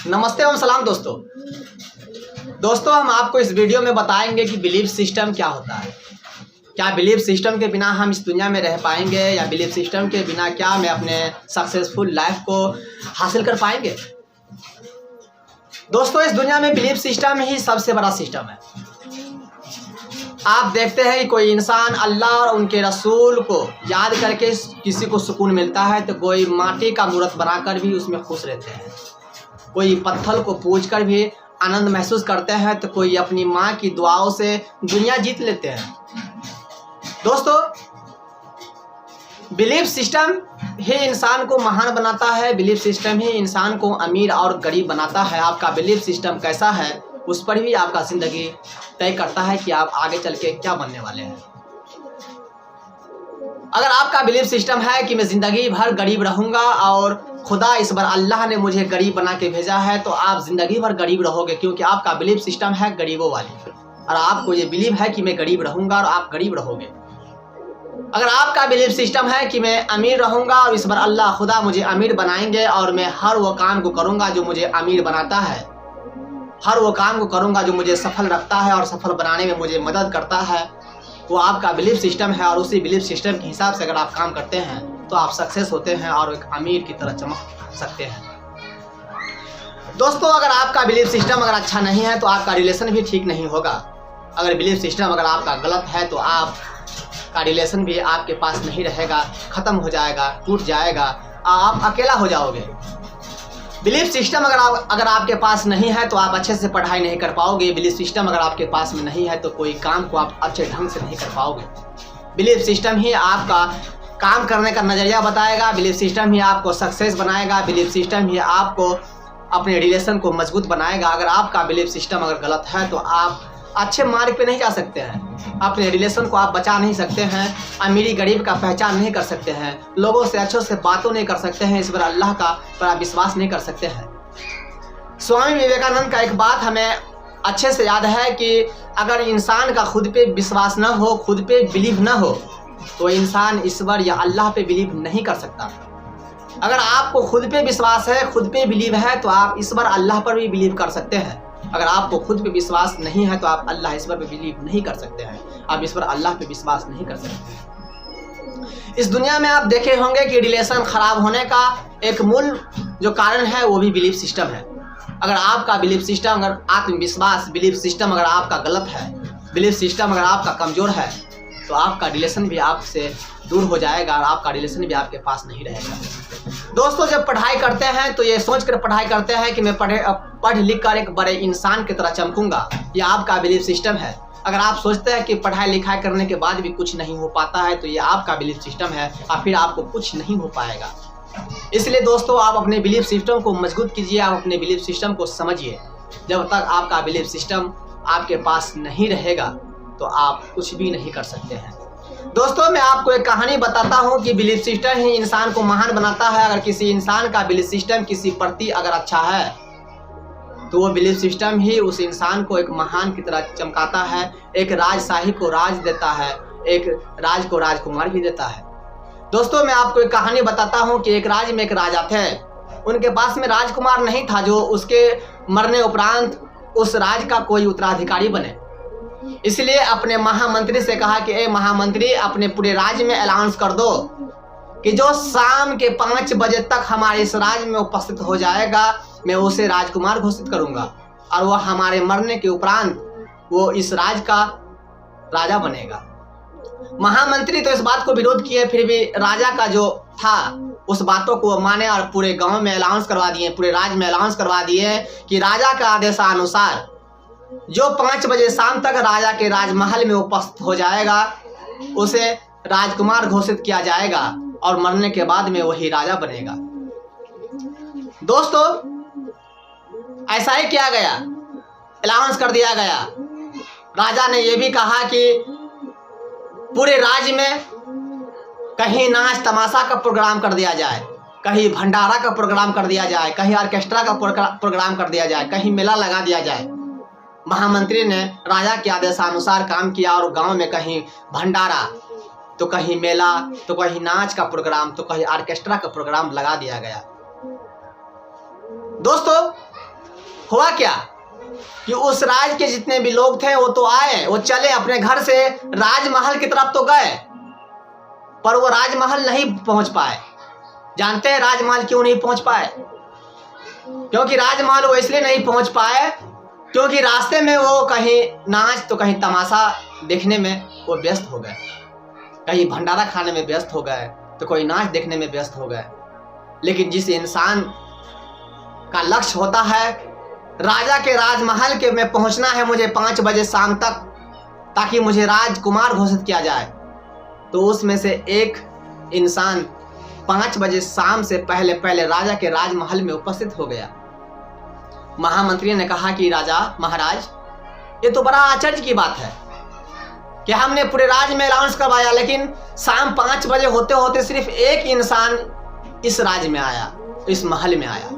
नमस्ते एवं सलाम दोस्तों हम आपको इस वीडियो में बताएंगे कि बिलीफ सिस्टम क्या होता है। क्या बिलीफ सिस्टम के बिना हम इस दुनिया में रह पाएंगे, या बिलीफ सिस्टम के बिना क्या मैं अपने सक्सेसफुल लाइफ को हासिल कर पाएंगे। दोस्तों, इस दुनिया में बिलीफ सिस्टम ही सबसे बड़ा सिस्टम है। आप देखते हैं कि कोई इंसान अल्लाह और उनके रसूल को याद करके किसी को सुकून मिलता है, तो कोई माटी का मूर्त बनाकर भी उसमें खुश रहते हैं, कोई पत्थर को पूजकर भी आनंद महसूस करते हैं, तो कोई अपनी माँ की दुआओं से दुनिया जीत लेते हैं। दोस्तों, बिलीफ सिस्टम ही इंसान को महान बनाता है। बिलीफ सिस्टम ही इंसान को अमीर और गरीब बनाता है। आपका बिलीफ सिस्टम कैसा है उस पर भी आपका ज़िंदगी तय करता है कि आप आगे चल के क्या बनने वाले हैं। अगर आपका बिलीफ सिस्टम है कि मैं ज़िंदगी भर गरीब रहूँगा और खुदा इस बार अल्लाह ने मुझे गरीब बना के भेजा है, तो आप ज़िंदगी भर गरीब रहोगे, क्योंकि आपका बिलीफ सिस्टम है गरीबों वाली। और आपको ये बिलीव है कि मैं गरीब रहूँगा और आप गरीब रहोगे। अगर आपका बिलीफ सिस्टम है कि मैं अमीर रहूँगा और इस बार अल्लाह खुदा मुझे अमीर बनाएंगे और मैं हर वो काम को करूँगा जो मुझे अमीर बनाता है, हर वो काम को करूँगा जो मुझे सफल रखता है और सफल बनाने में मुझे मदद करता है, वो आपका बिलीफ सिस्टम है। और उसी बिलीफ सिस्टम के हिसाब से अगर आप काम करते हैं तो आप सक्सेस होते हैं और एक अमीर की तरह चमक सकते हैं। दोस्तों, अगर आपका बिलीफ सिस्टम अगर अच्छा नहीं है तो आपका रिलेशन भी ठीक नहीं होगा। अगर बिलीफ सिस्टम अगर आपका गलत है तो आपका रिलेशन भी आपके पास नहीं रहेगा, ख़त्म हो जाएगा, टूट जाएगा, आप अकेला हो जाओगे। बिलीफ सिस्टम अगर आपके पास नहीं है तो आप अच्छे से पढ़ाई नहीं कर पाओगे। बिलीफ सिस्टम अगर आपके पास में नहीं है तो कोई काम को आप अच्छे ढंग से नहीं कर पाओगे। बिलीफ सिस्टम ही आपका काम करने का नज़रिया बताएगा। बिलीफ सिस्टम ही आपको सक्सेस बनाएगा। बिलीफ सिस्टम ही आपको अपने रिलेशन को मजबूत बनाएगा। अगर आपका बिलीफ सिस्टम अगर गलत है तो आप अच्छे मार्ग पे नहीं जा सकते हैं, अपने रिलेशन को आप बचा नहीं सकते हैं, अमीरी गरीब का पहचान नहीं कर सकते हैं, लोगों से अच्छों से बातों नहीं कर सकते हैं, इस पर अल्लाह का पर आप विश्वास नहीं कर सकते हैं। स्वामी विवेकानंद का एक बात हमें अच्छे से याद है कि अगर इंसान का खुद पे विश्वास न हो, खुद पे बिलीव न हो, तो इंसान ईश्वर या अल्लाह पे बिलीव नहीं कर सकता। अगर आपको खुद पे विश्वास है, खुद पे बिलीव है, तो आप ईश्वर अल्लाह पर भी बिलीव कर सकते हैं। अगर आपको खुद पे विश्वास नहीं है तो आप अल्लाह ईश्वर पे बिलीव नहीं कर सकते हैं, आप ईश्वर अल्लाह पे विश्वास नहीं कर सकते। इस दुनिया में आप देखे होंगे कि रिलेशन खराब होने का एक मूल जो कारण है वो भी बिलीफ सिस्टम है। अगर आपका बिलीफ सिस्टम, अगर आत्मविश्वास बिलीफ सिस्टम अगर आपका गलत है, बिलीफ सिस्टम अगर आपका कमज़ोर है, तो आपका रिलेशन भी आपसे दूर हो जाएगा और आपका रिलेशन भी आपके पास नहीं रहेगा। दोस्तों, जब पढ़ाई करते हैं तो ये सोचकर पढ़ाई करते हैं कि मैं पढ़ लिख कर एक बड़े इंसान की तरह चमकूंगा, ये आपका बिलीफ सिस्टम है। अगर आप सोचते हैं कि पढ़ाई लिखाई करने के बाद भी कुछ नहीं हो पाता है, तो ये आपका बिलीफ सिस्टम है और फिर आपको कुछ नहीं हो पाएगा। इसलिए दोस्तों, आप अपने बिलीफ सिस्टम को मजबूत कीजिए, आप अपने बिलीफ सिस्टम को समझिए। जब तक आपका बिलीफ सिस्टम आपके पास नहीं रहेगा तो आप कुछ भी नहीं कर सकते हैं। दोस्तों, मैं आपको एक कहानी बताता हूँ कि बिलीफ सिस्टम ही इंसान को महान बनाता है। अगर किसी इंसान का बिलीफ सिस्टम किसी प्रति अगर अच्छा है तो वो बिलीफ सिस्टम ही उस इंसान को एक महान की तरह चमकाता है, एक राजशाही को राज देता है, एक राज को राजकुमार भी देता है। दोस्तों, मैं आपको एक कहानी बताता हूँ कि एक राज्य में एक राजा थे। उनके पास में राजकुमार नहीं था जो उसके मरने उपरांत उस राज का कोई उत्तराधिकारी बने। इसलिए अपने महामंत्री से कहा कि ए महामंत्री, अपने पूरे राज्य में ऐलान कर दो कि जो शाम के 5 बजे तक हमारे इस राज्य में उपस्थित हो जाएगा, मैं उसे राजकुमार घोषित करूंगा और वह हमारे मरने के उपरांत वो इस राज्य का राजा बनेगा। महामंत्री तो इस बात को विरोध किए, फिर भी राजा का जो था उस बातों को माने और पूरे गांव में ऐलान करवा दिए, पूरे राज्य में ऐलान करवा दिए कि राजा का आदेशानुसार जो 5 बजे शाम तक राजा के राजमहल में उपस्थित हो जाएगा उसे राजकुमार घोषित किया जाएगा और मरने के बाद में वही राजा बनेगा। दोस्तों, ऐसा ही किया गया, अनाउंस कर दिया गया। राजा ने यह भी कहा कि पूरे राज्य में कहीं नाच तमाशा का प्रोग्राम कर दिया जाए, कहीं भंडारा का प्रोग्राम कर दिया जाए, कहीं ऑर्केस्ट्रा का प्रोग्राम कर दिया जाए, कहीं मेला लगा दिया जाए। महामंत्री ने राजा के आदेशानुसार काम किया और गांव में कहीं भंडारा तो कहीं मेला तो कहीं नाच का प्रोग्राम तो कहीं ऑर्केस्ट्रा का प्रोग्राम लगा दिया गया। दोस्तों, हुआ क्या कि उस राज के जितने भी लोग थे वो तो आए, वो चले अपने घर से राजमहल की तरफ तो गए, पर वो राजमहल नहीं पहुंच पाए। जानते हैं राजमहल क्यों नहीं पहुंच पाए? क्योंकि राजमहल वो इसलिए नहीं पहुंच पाए क्योंकि रास्ते में वो कहीं नाच तो कहीं तमाशा देखने में वो व्यस्त हो गए, कहीं भंडारा खाने में व्यस्त हो गए, तो कोई नाच देखने में व्यस्त हो गए। लेकिन जिस इंसान का लक्ष्य होता है राजा के राजमहल के में पहुंचना है मुझे 5 बजे शाम तक, ताकि मुझे राजकुमार घोषित किया जाए, तो उसमें से एक इंसान 5 बजे शाम से पहले पहले राजा के राजमहल में उपस्थित हो गया। महामंत्री ने कहा कि राजा महाराज, ये तो बड़ा आश्चर्य की बात है कि हमने पूरे राज्य में अनाउंस करवाया, लेकिन शाम 5 बजे होते होते सिर्फ एक इंसान इस राज्य में आया, इस महल में आया।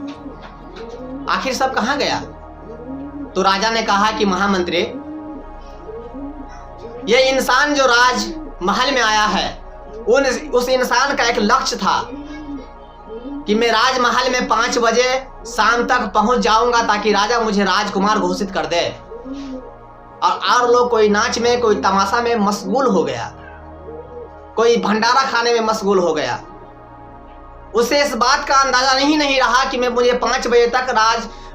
आखिर सब कहां गया? तो राजा ने कहा कि महामंत्री, ये इंसान जो राज महल में आया है उस इंसान का एक लक्ष्य था कि मैं राजमहल में 5 बजे शाम तक पहुंच जाऊंगा ताकि राजा मुझे राजकुमार घोषित कर दे। और लोग कोई नाच में, कोई तमाशा में मशगूल हो गया, कोई भंडारा खाने में मशगूल हो गया। उसे इस बात का अंदाजा नहीं रहा कि मुझे 5 बजे तक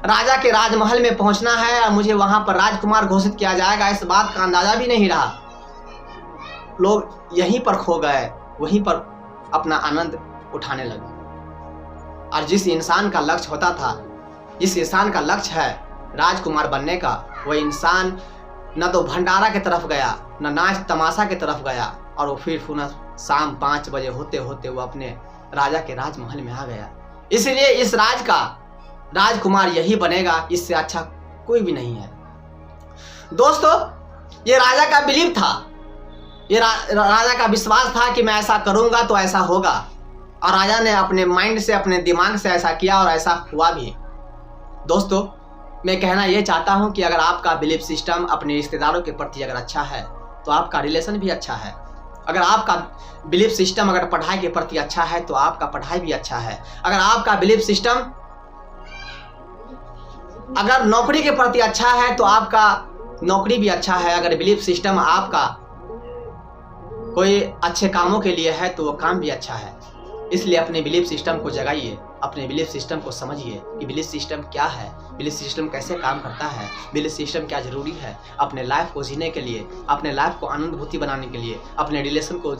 राजा के राजमहल में पहुंचना है और मुझे वहां पर राजकुमार घोषित किया जाएगा, इस बात का अंदाजा भी नहीं रहा। लोग यहीं पर खो गए, वहीं पर अपना आनंद उठाने लगे। और जिस इंसान का लक्ष्य होता था, जिस इंसान का लक्ष्य है राजकुमार बनने का, वह इंसान न तो भंडारा की तरफ गया, न नाच तमाशा की तरफ गया, और वो फिर पुनः शाम 5 बजे होते होते वो अपने राजा के राजमहल में आ गया। इसलिए इस राज का राजकुमार यही बनेगा, इससे अच्छा कोई भी नहीं है। दोस्तों, ये राजा का बिलीव था, ये राजा का विश्वास था कि मैं ऐसा करूंगा तो ऐसा होगा, और राजा ने अपने माइंड से, अपने दिमाग से ऐसा किया और ऐसा हुआ भी। दोस्तों, मैं कहना ये चाहता हूं कि अगर आपका बिलीफ सिस्टम अपने रिश्तेदारों के प्रति अगर अच्छा है तो आपका रिलेशन भी अच्छा है। अगर आपका बिलीफ सिस्टम अगर पढ़ाई के प्रति अच्छा है तो आपका पढ़ाई भी अच्छा है। अगर आपका बिलीफ सिस्टम अगर नौकरी के प्रति अच्छा है तो आपका नौकरी भी अच्छा है। अगर बिलीफ सिस्टम आपका कोई अच्छे कामों के लिए है तो वो काम भी अच्छा है। इसलिए अपने बिलीफ सिस्टम को जगाइए, अपने बिलीफ सिस्टम को समझिए कि बिलीफ सिस्टम क्या है, बिलीफ सिस्टम कैसे काम करता है, बिलीफ सिस्टम क्या जरूरी है अपने लाइफ को जीने के लिए, अपने लाइफ को आनंदभूति बनाने के लिए, अपने रिलेशन को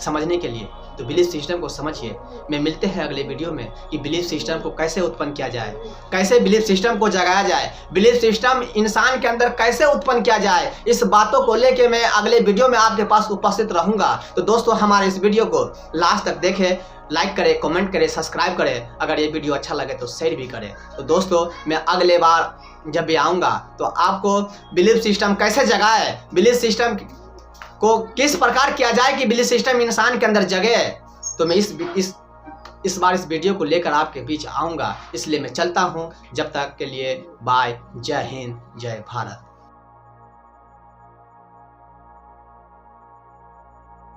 समझने के लिए। तो बिलीफ सिस्टम को समझिए। मैं मिलते हैं अगले वीडियो में कि बिलीफ सिस्टम को कैसे उत्पन्न किया जाए, कैसे बिलीफ सिस्टम को जगाया जाए, बिलीफ सिस्टम इंसान के अंदर कैसे उत्पन्न किया जाए। इस बातों को लेके मैं अगले वीडियो में आपके पास उपस्थित रहूंगा। तो दोस्तों, हमारे इस वीडियो को लास्ट तक देखें, लाइक करें, कमेंट करें, सब्सक्राइब करें। अगर ये वीडियो अच्छा लगे तो शेयर भी करें। तो दोस्तों, मैं अगले बार जब भी आऊँगा तो आपको बिलीफ सिस्टम कैसे जगाए, बिलीफ सिस्टम को किस प्रकार किया जाए कि बिलीफ सिस्टम इंसान के अंदर जगे, तो मैं इस बार इस वीडियो को लेकर आपके बीच आऊँगा। इसलिए मैं चलता हूँ। जब तक के लिए बाय। जय हिंद, जय भारत।